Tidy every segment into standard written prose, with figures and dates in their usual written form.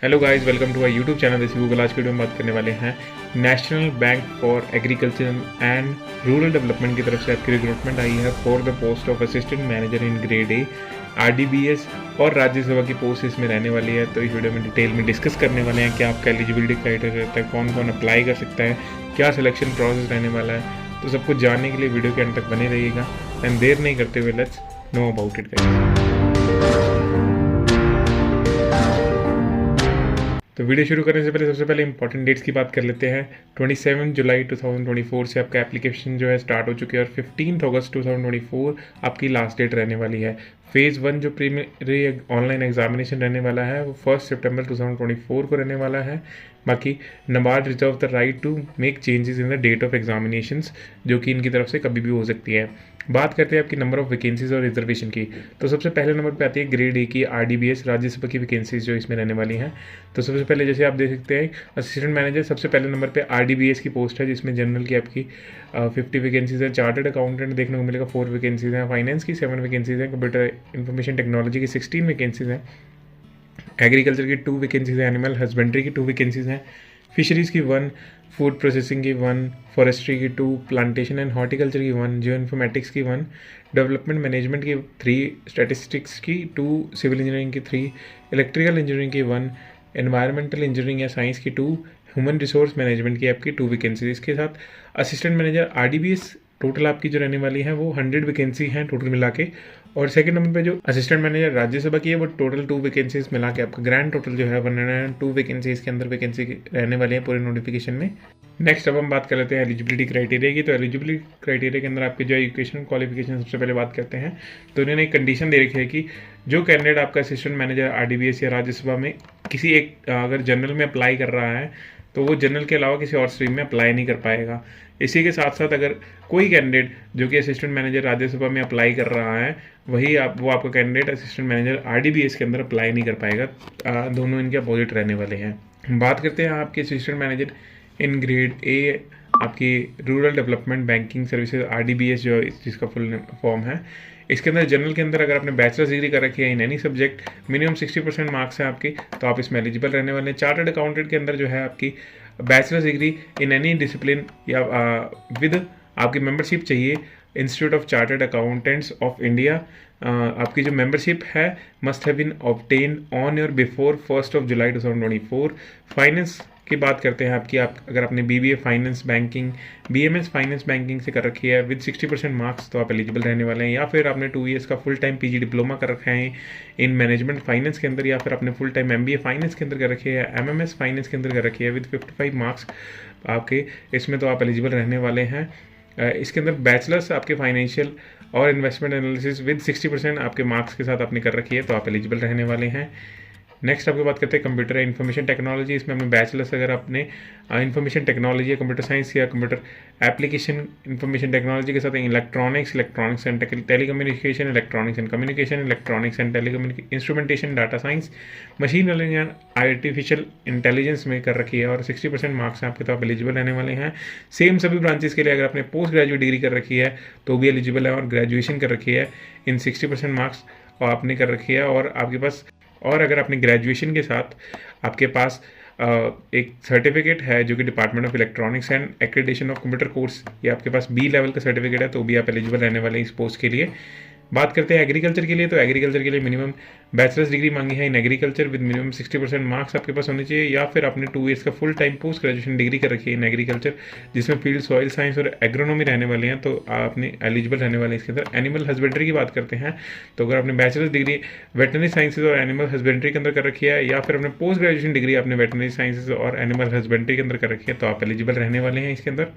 Hello guys, welcome to our YouTube channel this Google. आज की video में बात करने वाले हैं national bank for agriculture and rural development की तरफ से आपकी रिक्रूटमेंट आई है for the post of assistant manager in grade A RDBS और राज्यसभा की पोस्ट इसमें रहने वाली है। तो इस वीडियो में डिटेल में डिस्कस करने वाले हैं कि आपका एलिजिबिलिटी क्राइटेरिया रहता है, कौन कौन अप्लाई कर सकता है, क्या सिलेक्शन प्रोसेस रहने वाला है। तो सब कुछ जानने के लिए वीडियो के अंत तक बने रहिएगा। एंड देर नहीं करते हुए let's know about it guys. तो वीडियो शुरू करने से पहले सबसे पहले इंपॉर्टेंट डेट्स की बात कर लेते हैं। 27 जुलाई 2024 से आपका एप्लीकेशन जो है स्टार्ट हो चुकी है और 15 अगस्त 2024 आपकी लास्ट डेट रहने वाली है। फेज़ 1 जो प्रीलिमिनरी ऑनलाइन एग्जामिनेशन रहने वाला है वो 1 सितंबर 2024 को रहने वाला है। बाकी NABARD reserve the right to make changes in the date of examinations, जो कि इनकी तरफ से कभी भी हो सकती है। बात करते हैं आपकी नंबर ऑफ वैकेंसीज और रिजर्वेशन की। तो सबसे पहले नंबर पे आती है ग्रेड ए की आरडीबीएस राज्यसभा की वैकेंसीज जो इसमें रहने वाली हैं। तो सबसे पहले जैसे आप देख सकते हैं असिस्टेंट मैनेजर सबसे पहले नंबर पे आरडीबीएस की पोस्ट है, जिसमें जनरल की आपकी 50 वैकेंसीज है। चार्टर्ड अकाउंटेंट देखने को मिलेगा 4 वैकेंसीज हैं। फाइनेंस की 7 वैकेंसीज हैं। कंप्यूटर इंफॉर्मेशन टेक्नोलॉजी की 16 वैकेंसीज हैं। एग्रीकल्चर की 2 वैकेंसीज हैं। एनिमल हस्बेंड्री की 2 वैकेंसीज हैं। फिशरीज़ की 1, फूड प्रोसेसिंग की 1, फॉरेस्ट्री की 2, प्लांटेशन एंड हॉर्टिकल्चर की 1, जियो इन्फॉर्मेटिक्स की 1, डेवलपमेंट मैनेजमेंट की 3, स्टैटिस्टिक्स की 2, सिविल इंजीनियरिंग की 3, इलेक्ट्रिकल इंजीनियरिंग की 1, एनवायरमेंटल इंजीनियरिंग या साइंस की 2, ह्यूमन रिसोर्स मैनेजमेंट की आपकी 2 वैकेंसीज। इसके साथ असिस्टेंट मैनेजर आरडीबीएस टोटल आपकी जो रहने वाली है वो 100 वैकेंसी हैं टोटल मिला के। और सेकंड नंबर पे जो असिस्टेंट मैनेजर राज्यसभा की है वो टोटल 2 वैकेंसीज मिला के आपका ग्रैंड टोटल जो है 102 वैकेंसी इसके अंदर वैकेंसी रहने वाली है पूरे नोटिफिकेशन में। नेक्स्ट अब हम बात कर लेते हैं एलिजिबिलिटी क्राइटेरिया की। तो एलिजिबिलिटी क्राइटेरिया के अंदर आपके जो एजुकेशन क्वालिफिकेशन सबसे पहले बात करते हैं। तो उन्होंने एक कंडीशन दे रखी है कि जो कैंडिडेट आपका असिस्टेंट मैनेजर आरडीबीएस या राज्यसभा में किसी एक अगर जनरल में अप्लाई कर रहा है तो वो जनरल के अलावा किसी और स्ट्रीम में अप्लाई नहीं कर पाएगा। इसी के साथ साथ अगर कोई कैंडिडेट जो कि असिस्टेंट मैनेजर राज्यसभा में अप्लाई कर रहा है वो आपका कैंडिडेट असिस्टेंट मैनेजर आरडीबीएस के अंदर अप्लाई नहीं कर पाएगा। दोनों इनके अपोजिट रहने वाले हैं। बात करते हैं आपके असिस्टेंट मैनेजर इन ग्रेड ए आपकी rural development banking services RDBS जो जिसका फुल फॉर्म है। इसके अंदर जनरल के अंदर अगर आपने बैचलर्स डिग्री कर रखी है in any subject, minimum 60% marks हैं आपके, तो आप इसमें एलिजिबल रहने वाले हैं। चार्टर्ड अकाउंटेंट के अंदर जो है आपकी bachelor's degree in any discipline या विद आपकी मेंबरशिप चाहिए Institute of Chartered Accountants of India. आपकी जो मेंबरशिप है must have been obtained on और बिफोर 1 जुलाई 2024। फाइनेंस की बात करते हैं आपकी, आप अगर आपने BBA finance banking, BMS finance banking से कर रखी है विद 60% मार्क्स तो आप एलिजिबल रहने वाले हैं। या फिर आपने 2 ईयर्स का फुल टाइम पीजी डिप्लोमा कर रखा है इन मैनेजमेंट फाइनेंस के अंदर, या फिर आपने फुल टाइम एमबीए फाइनेंस के अंदर कर रखी है, एमएमएस फाइनेंस के अंदर कर रखी है विद 55 मार्क्स आपके, इसमें तो आप एलिजिबल रहने वाले हैं। इसके अंदर बैचलर्स आपके फाइनेंशियल और इन्वेस्टमेंट एनालिसिस विद 60% आपके मार्क्स के साथ आपने कर रखी है तो आप एलिजिबल रहने वाले हैं। नेक्स्ट आपकी बात करते हैं कंप्यूटर इन्फॉर्मेशन टेक्नोलॉजी। इसमें अपने बैचलर्स अगर आपने इन्फॉर्मेशन टेक्नोलॉजी या कंप्यूटर साइंस या कंप्यूटर एप्लीकेशन इन्फॉर्मेशन टेक्नोलॉजी के साथ electronics and telecommunication, electronics and communication, electronics and instrumentation, data science, machine learning and artificial intelligence में कर रखी है और 60% मार्क्स आपके तो आप एलिजिबल रहने वाले हैं। सेम सभी ब्रांचेस के लिए अगर आपने पोस्ट ग्रेजुएट डिग्री कर रखी है तो भी एलिजिबल है और ग्रेजुएशन कर रखी है इन 60% मार्क्स और आपने कर रखी है। और आपके पास और अगर अपने ग्रेजुएशन के साथ आपके पास एक सर्टिफिकेट है जो कि department of electronics and accreditation of computer course, ये आपके पास बी लेवल का सर्टिफिकेट है तो भी आप एलिजिबल रहने वाले हैं इस पोस्ट के लिए। बात करते हैं एग्रीकल्चर के लिए। तो एग्रीकल्चर के लिए मिनिमम बैचलर्स डिग्री मांगी है in agriculture with minimum 60% marks आपके पास होने चाहिए, या फिर आपने 2 ईयर्स का full time post graduation degree कर रखी है इन एग्रीकल्चर जिसमें फील्ड सॉइल साइंस और एग्रोनॉमी रहने वाले हैं तो आपने एलिजिबल रहने वाले हैं इसके अंदर। एनिमल हस्बेंड्री की बात करते हैं तो अगर आपने बैचलर्स डिग्री वेटनरी साइंसेज और एनिमल हस्बेंड्री के अंदर कर रखी है, या फिर आपने पोस्ट ग्रेजुएशन डिग्री आपने वेटनरी साइंसेज और एनिमल हस्बेंड्री के अंदर कर रखी है तो आप एलिजिबल रहने वाले हैं इसके अंदर।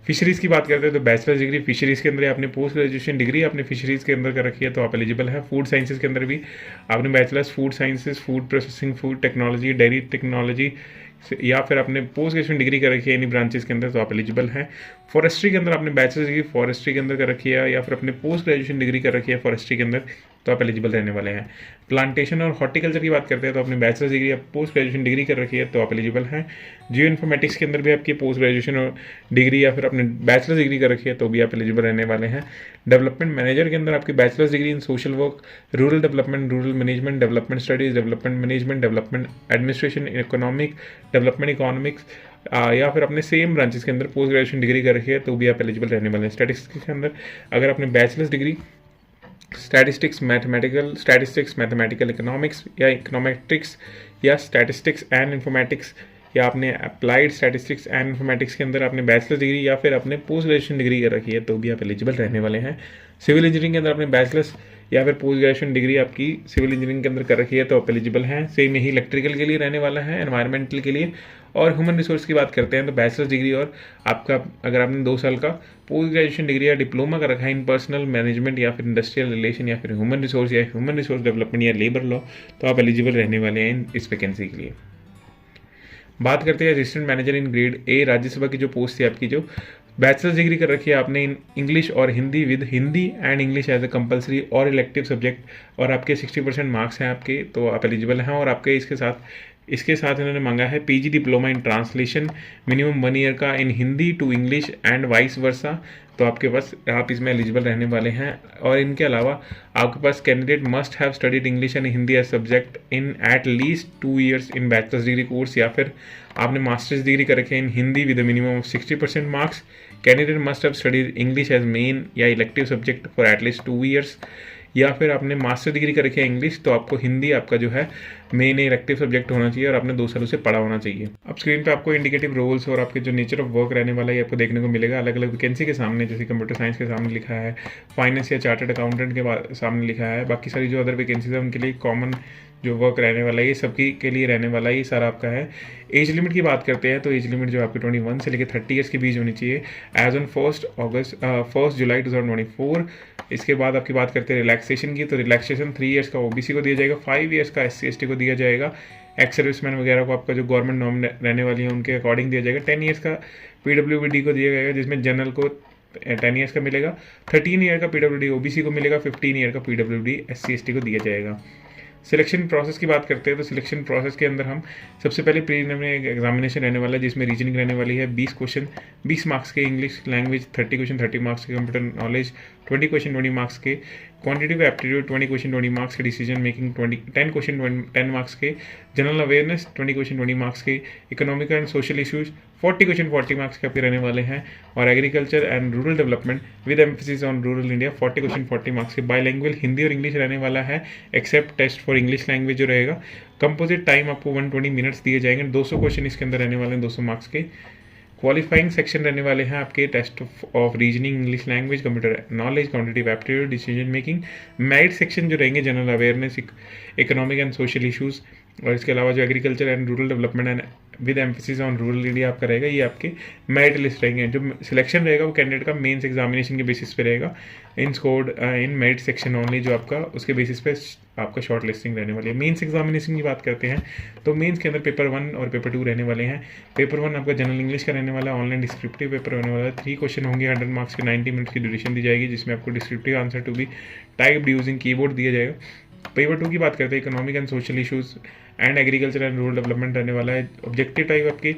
फिशरीज़ की बात करते हैं तो बैचलर्स डिग्री फिशरीज़ के अंदर आपने पोस्ट ग्रेजुएशन डिग्री आपने फिशरीज़ के अंदर कर रखी है तो आप एलिजिबल है। फूड साइंसेज के अंदर भी आपने bachelors food sciences, food processing, food technology, dairy technology या फिर आपने पोस्ट ग्रेजुएशन डिग्री कर रखी है इन ब्रांचेस के अंदर तो आप एलिजिबल हैं। फॉरेस्ट्री के अंदर आपने बैचलर्स डिग्री फॉरेस्ट्री के अंदर कर रखी है या फिर अपने पोस्ट ग्रेजुएशन डिग्री कर रखी है फॉरेस्ट्री के अंदर तो आप एलिजिबल रहने वाले हैं। प्लांटेशन और हॉर्टिकल्चर की बात करते हैं तो अपने बैचलर्स डिग्री या पोस्ट ग्रेजुएशन डिग्री कर रखी है तो आप एलिजिबल हैं। जियो इन्फॉर्मेटिक्स के अंदर भी आपकी पोस्ट ग्रेजुएशन और डिग्री या फिर अपने बैचलर्स डिग्री कर रखी है तो भी आप एलिजिबल रहने वाले हैं। डेवलपमेंट मैनेजर के अंदर आपकी बैचलर्स डिग्री इन social work, rural development, rural management, development studies, development management, development administration, economic, development economics, या फिर अपने सेम ब्रांचेस के अंदर पोस्ट ग्रेजुएशन डिग्री कर रखी है तो भी आप एलिजिबल रहने वाले हैं। स्टैटिस्टिक्स के अंदर अगर आपने bachelors degree statistics mathematical economics या इकोनॉमेट्रिक्स या स्टैटिस्टिक्स एंड इन्फॉर्मेटिक्स, या आपने अप्लाइड स्टैटिस्टिक्स एंड इन्फॉर्मेटिक्स के अंदर आपने बैचलर्स डिग्री या फिर अपने पोस्ट ग्रेजुएशन डिग्री कर रखी है तो भी आप एलिजिबल रहने वाले हैं। सिविल इंजीनियरिंग के अंदर आपने बैचलर्स या फिर पोस्ट ग्रेजुएशन डिग्री आपकी सिविल इंजीनियरिंग के अंदर कर रखी है तो आप एलिजिबल हैं। सेम यही इलेक्ट्रिकल के लिए रहने वाला है, एनवायरमेंटल के लिए। और ह्यूमन रिसोर्स की बात करते हैं तो बैचलर्स डिग्री और आपका अगर आपने 2 साल का पोस्ट ग्रेजुएशन डिग्री या डिप्लोमा कर रखा है इन पर्सनल मैनेजमेंट या फिर इंडस्ट्रियल रिलेशन या फिर ह्यूमन रिसोर्स या ह्यूमन रिसोर्स डेवलपमेंट या लेबर लॉ, तो आप एलिजिबल रहने वाले हैं इस वैकेंसी के लिए। बात करते हैं असिस्टेंट मैनेजर इन ग्रेड ए राज्यसभा की जो पोस्ट थी आपकी, जो बैचलर्स डिग्री कर रखी है आपने इन इंग्लिश और Hindi with Hindi and English as a compulsory और इलेक्टिव सब्जेक्ट और आपके 60% मार्क्स हैं आपके तो आप एलिजिबल हैं। और आपके इसके साथ इन्होंने मांगा है PG diploma in translation minimum 1 year का in Hindi to English and vice versa, तो आपके पास आप इसमें एलिजिबल रहने वाले हैं। और इनके अलावा आपके पास candidate must have studied English and Hindi as subject in at least 2 years in bachelor's degree course, या फिर आपने मास्टर्स डिग्री कर रखे in Hindi with minimum of 60% marks. Candidate must have studied English as main या elective subject for at least 2 years, या फिर आपने master degree कर रखी है इंग्लिश तो आपको हिंदी आपका जो है मेन इलेक्टिव सब्जेक्ट होना चाहिए और आपने 2 सालों से पढ़ा होना चाहिए। अब स्क्रीन पे आपको इंडिकेटिव रोल्स और आपके जो नेचर ऑफ वर्क रहने वाला है आपको देखने को मिलेगा अलग अलग वैकेंसी के सामने, जैसे कंप्यूटर साइंस के सामने लिखा है, फाइनेंस या चार्टर्ड अकाउंटेंट के सामने लिखा है। बाकी सारी जो अदर वैकेंसीज है उनके लिए कॉमन जो वर्क रहने वाला है ये सबकी के लिए रहने वाला है, ये सारा आपका है। एज लिमिट की बात करते हैं तो एज लिमिट जो आपकी 21 से लेकर 30 ईयर्स के बीच होनी चाहिए एज ऑन 1 जुलाई 2024। इसके बाद आपकी बात करते हैं रिलैक्सेशन की, तो रिलैक्सेशन 3 ईयर्स का ओबीसी को दिया जाएगा, 5 ईयर्स का SC/ST को दिया जाएगा, एक्स सर्विसमैन वगैरह को आपका जो गवर्नमेंट नॉर्म रहने वाली है उनके अकॉर्डिंग दिया जाएगा, 10 ईयर्स का PWD को दिया जाएगा जिसमें जनरल को 10 ईयर्स का मिलेगा, 13 ईयर का PWD OBC को मिलेगा, 15 ईयर का PWD SC/ST को दिया जाएगा। सिलेक्शन प्रोसेस की बात करते हैं तो सिलेक्शन प्रोसेस के अंदर हम सबसे पहले प्रीलिमिनरी एग्जामिनेशन रहने वाला है जिसमें रीजनिंग रहने वाली है 20 क्वेश्चन 20 मार्क्स के, इंग्लिश लैंग्वेज 30 क्वेश्चन 30 मार्क्स के, कंप्यूटर नॉलेज 20 क्वेश्चन 20 मार्क्स के, क्वांटिटेटिव एप्टीट्यूड 20 क्वेश्चन 20 मार्क्स के, डिसीजन मेकिंग 10 क्वेश्चन 10 मार्क्स के, जनरल अवेयरनेस 20 क्वेश्चन 20 मार्क्स के, economic and social issues 40 question 40 marks के आपके रहने वाले हैं, और agriculture and rural development with emphasis on rural India 40 question 40 marks के। बाइलैंग्वेज हिंदी और इंग्लिश रहने वाला है except test for English language जो रहेगा। कंपोजिट टाइम आपको 120 मिनट्स दिए जाएंगे, 200 क्वेश्चन इसके अंदर रहने वाले हैं 200 मार्क्स के। क्वालिफाइंग सेक्शन रहने वाले हैं आपके test of reasoning, English language, computer knowledge, quantitative aptitude, decision making. Merit section जो रहेंगे general awareness, economic and social issues, और इसके अलावा जो agriculture and rural development and with emphasis on rural area आपका रहेगा, ये आपके मेरिट लिस्ट रहेंगे। जो सिलेक्शन रहेगा वो कैंडिडेट का मेंस एग्जामिनेशन के बेसिस पे रहेगा, in scored in merit section only, जो आपका उसके बेसिस पे आपका शॉर्ट लिस्टिंग रहने वाली है। मेंस एग्जामिनेशन की बात करते हैं तो मेंस के अंदर पेपर 1 और पेपर 2 रहने वाले हैं। पेपर 1 आपका जनरल इंग्लिश का रहने वाला है, ऑनलाइन डिस्क्रिप्टिव पेपर होने वाला है, 3 क्वेश्चन होंगे, 100 मार्क्स के, 90 मिनट्स की ड्यूरेशन दी जाएगी जिसमें आपको descriptive answer to be typed using keyboard दिया जाएगा। पेपर 2 की बात करते हैं economic and social issues and agriculture and rural development रहने वाला है। ऑब्जेक्टिव टाइप आपके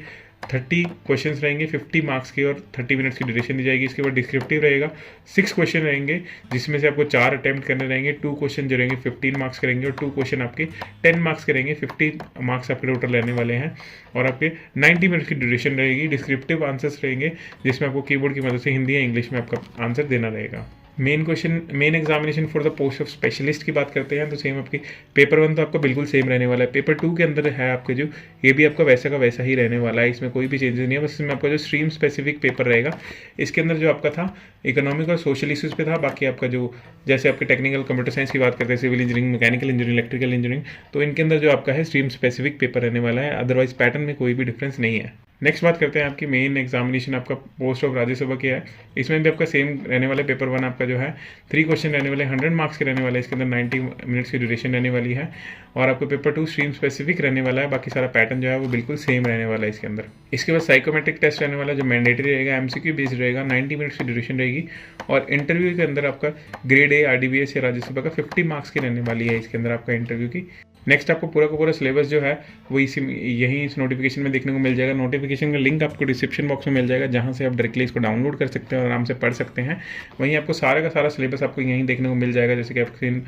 30 क्वेश्चंस रहेंगे 50 मार्क्स के और 30 मिनट्स की ड्यूरेशन दी जाएगी। इसके बाद डिस्क्रिप्टिव रहेगा, 6 क्वेश्चन रहेंगे जिसमें से आपको 4 अटेम्प्ट करने रहेंगे, 2 क्वेश्चन जो रहेंगे 15 मार्क्स करेंगे और 2 क्वेश्चन आपके 10 मार्क्स करेंगे, 50 मार्क्स आपके टोटल रहने वाले हैं और आपके 90 मिनट्स की ड्यूरेशन रहेगी। डिस्क्रिप्टिव आंसर्स रहेंगे जिसमें आपको कीबोर्ड की मदद से हिंदी या इंग्लिश में आपका आंसर देना रहेगा। Main examination for the post of specialist की बात करते हैं तो सेम आपकी पेपर 1 तो आपका बिल्कुल सेम रहने वाला है। पेपर 2 के अंदर है आपके जो ये भी आपका वैसा का वैसा ही रहने वाला है, इसमें कोई भी चेंजेस नहीं है, बस इसमें आपका जो स्ट्रीम स्पेसिफिक पेपर रहेगा इसके अंदर जो आपका था इकोनॉमिक और सोशल इश्यूज पे था। बाकी आपका जो जैसे आपके टेक्निकल कंप्यूटर साइंस की बात करते हैं, civil engineering, mechanical engineering, electrical engineering, तो इनके अंदर जो आपका है स्ट्रीम स्पेसिफिक पेपर रहने वाला है, अदरवाइज पैटर्न में कोई भी डिफरेंस नहीं है। नेक्स्ट बात करते हैं आपकी मेन एग्जामिनेशन आपका पोस्ट ऑफ राज्यसभा की है, इसमें भी आपका सेम रहने वाले। पेपर 1 आपका जो है 3 क्वेश्चन रहने वाले, 100 मार्क्स के रहने वाले, इसके अंदर 90 मिनट्स की ड्यूरेशन रहने वाली है और आपको पेपर 2 स्ट्रीम स्पेसिफिक रहने वाला है। बाकी सारा पैटर्न जो है वो बिल्कुल सेम रहने वाला है इसके अंदर। इसके बाद साइकोमेट्रिक टेस्ट रहने वाला जो मैंडेटरी रहेगा, MCQ बेस्ड रहेगा, 90 मिनट्स की ड्यूरेशन रहेगी और इंटरव्यू के अंदर आपका ग्रेड ए RDBS या राज्यसभा का 50 मार्क्स की रहने वाली है इसके अंदर आपका इंटरव्यू की। नेक्स्ट आपको पूरा का पूरा सिलेबस जो है वो यहीं इस नोटिफिकेशन में देखने को मिल जाएगा। नोटिफिकेशन का लिंक आपको डिस्क्रिप्शन बॉक्स में मिल जाएगा, जहां से आप डायरेक्टली इसको डाउनलोड कर सकते हैं और आराम से पढ़ सकते हैं। वहीं आपको सारा का सारा सिलेबस आपको यहीं देखने को मिल जाएगा, जैसे कि आप स्क्रीन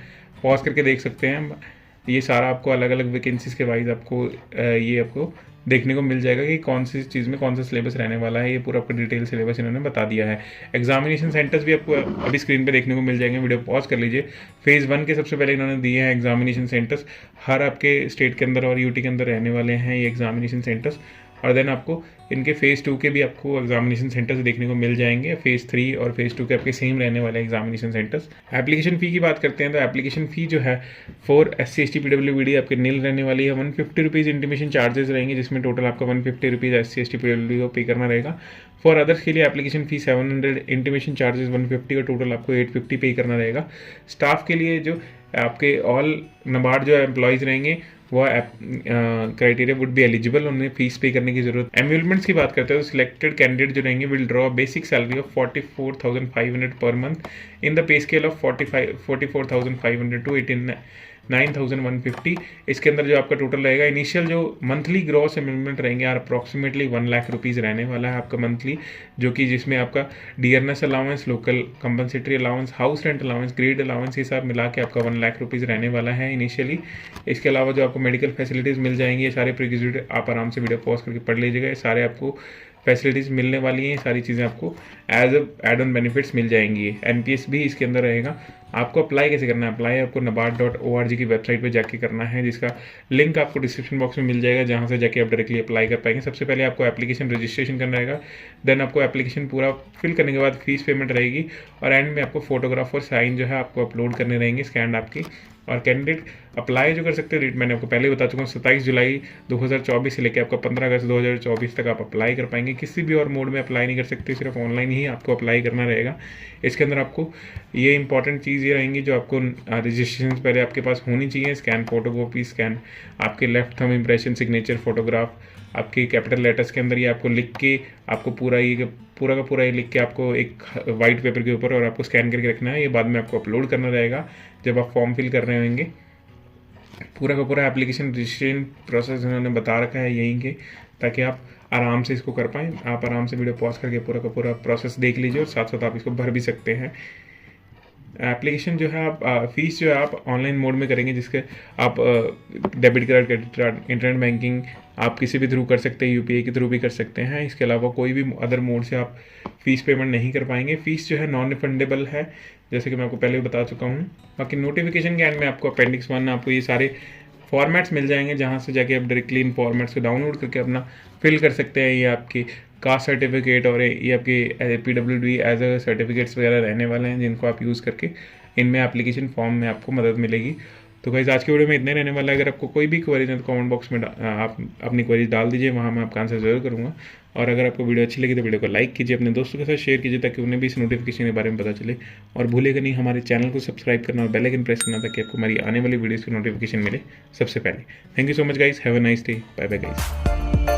पॉज करके देख सकते हैं। ये सारा आपको अलग अलग वैकेंसीज के वाइज आपको ये आपको देखने को मिल जाएगा कि कौन सी चीज़ में कौन सा सिलेबस रहने वाला है। ये पूरा आपको डिटेल सिलेबस इन्होंने बता दिया है। एग्जामिनेशन सेंटर्स भी आपको अभी स्क्रीन पे देखने को मिल जाएंगे, वीडियो पॉज कर लीजिए। फेज़ 1 के सबसे पहले इन्होंने दिए हैं एग्जामिनेशन सेंटर्स, हर आपके स्टेट के अंदर और यूटी के अंदर रहने वाले हैं ये एग्जामिनेशन सेंटर्स। और देन आपको इनके फेज़ 2 के भी आपको एग्जामिनेशन सेंटर्स देखने को मिल जाएंगे। फेज़ 3 और फेज़ 2 के आपके सेम रहने वाले एग्जामिनेशन सेंटर्स। एप्लीकेशन फ़ी की बात करते हैं तो एप्लीकेशन फ़ी जो है फॉर SC ST PWBD आपके नील रहने वाली है। 150 रुपीज़ इंटीमेशन चार्जेस रहेंगे, जिसमें टोटल आपका 150 रुपीज़ SC ST PWBD को पे करना रहेगा। फॉर अदर्स के लिए एप्लीकेशन फ़ी 700, इंटीमेशन चार्जेस 150 और टोटल आपको 850 पे करना रहेगा। स्टाफ के लिए जो आपके ऑल नाबार्ड जो एम्प्लॉयज़ रहेंगे वो क्राइटेरिया वुड बी एलिजिबल, उन्हें फीस पे करने की जरूरत। एम्यूलमेंट्स की बात करते हैं तो सिलेक्टेड कैंडिडेट जो रहेंगे will draw basic salary of 44,500 per month in the pay scale of 44,500 to 89,150। इसके अंदर जो आपका टोटल रहेगा, इनिशियल जो मंथली ग्रॉस एम्यूलमेंट रहेंगे यार अप्रॉक्सीमेटली 1 लाख रुपीज़ रहने वाला है आपका मंथली, जो कि जिसमें आपका dearness allowance, local compensatory allowance, house rent allowance, grade allowance, ये सब मिला के आपका 1 लाख रुपीज़ रहने वाला है इनिशियली। इसके अलावा जो आपको मेडिकल फैसिलिटीज़ मिल जाएंगी, ये सारे प्रीरिक्विजिट आप आराम से वीडियो पॉज करके पढ़ लीजिएगा। ये सारे आपको फैसिलिटीज़ मिलने वाली हैं, ये सारी चीज़ें आपको as a add on benefits मिल जाएंगी। NPS भी इसके अंदर रहेगा। आपको अप्लाई कैसे करना है? अप्लाई आपको NABARD.org की वेबसाइट पे जाके करना है, जिसका लिंक आपको डिस्क्रिप्शन बॉक्स में मिल जाएगा, जहाँ से जाके आप डायरेक्टली अप्लाई कर पाएंगे। सबसे पहले आपको एप्लीकेशन रजिस्ट्रेशन करना रहेगा, देन आपको एप्लीकेशन पूरा फिल करने के बाद फीस पेमेंट रहेगी, और एंड में आपको फोटोग्राफ और साइन जो है आपको अपलोड करने रहेंगे स्कैन आपकी। और कैंडिडेट अप्लाई जो कर सकते हैं, डेट मैंने आपको पहले बता चुका हूँ, 27 जुलाई 2024 से लेकर आपका 15 अगस्त 2024 तक आप अप्लाई कर पाएंगे। किसी भी और मोड में अप्लाई नहीं कर सकते, सिर्फ ऑनलाइन ही आपको अप्लाई करना रहेगा। इसके अंदर आपको ये इंपॉर्टेंट चीज़ ये रहेंगी जो आपको रजिस्ट्रेशन से पहले आपके पास होनी चाहिए। स्कैन फोटोकॉपी, स्कैन आपके left thumb impression, signature, photograph आपके कैपिटल लेटर्स के अंदर ये आपको लिख के, आपको पूरा का पूरा ये लिख के आपको एक वाइट पेपर के ऊपर और आपको स्कैन करके रखना है। ये बाद में आपको अपलोड करना रहेगा जब आप फॉर्म फिल कर रहे होंगे। पूरा का पूरा एप्लीकेशन रजिस्ट्रेशन प्रोसेस इन्होंने बता रखा है यहीं के, ताकि आप आराम से इसको कर पाएँ। आप आराम से वीडियो पॉज करके पूरा का पूरा प्रोसेस देख लीजिए और साथ साथ आप इसको भर भी सकते हैं। एप्लीकेशन जो है आप फीस जो है आप ऑनलाइन मोड में करेंगे, जिसके आप debit card, credit card, internet banking आप किसी भी थ्रू कर सकते हैं, UPI के थ्रू भी कर सकते हैं। इसके अलावा कोई भी अदर मोड से आप फीस पेमेंट नहीं कर पाएंगे। फीस जो है नॉन रिफंडेबल है, जैसे कि मैं आपको पहले भी बता चुका हूँ। बाकी नोटिफिकेशन के एंड में आपको अपेंडिक्स 1 आपको ये सारे फॉर्मेट्स मिल जाएंगे, जहाँ से जाके आप डायरेक्टली इन फॉर्मेट्स को डाउनलोड करके अपना फिल कर सकते हैं। ये आपकी कास्ट सर्टिफिकेट और ये आपके PWD एज अ सर्टिफिकेट्स वगैरह रहने वाले हैं, जिनको आप यूज़ करके इनमें एप्लीकेशन फॉर्म में आपको मदद मिलेगी। तो गाइस आज के वीडियो में इतने रहने वाला है। अगर आपको कोई भी क्वेरीज है तो कमेंट बॉक्स में आप अपनी क्वेरीज डाल दीजिए, वहाँ मैं आपका आंसर जरूर करूँगा। और अगर आपको वीडियो अच्छी लगी तो वीडियो को लाइक कीजिए, अपने दोस्तों के साथ शेयर कीजिए, ताकि उन्हें भी इस नोटिफिकेशन के बारे में पता चले। और भूलेगा नहीं हमारे चैनल को सब्सक्राइब करना और बेल आइकन प्रेस करना, ताकि आपको हमारी आने वाली वीडियोज़ की नोटिफिकेशन मिले सबसे पहले। Thank you so much guys, have a nice day, bye bye guys.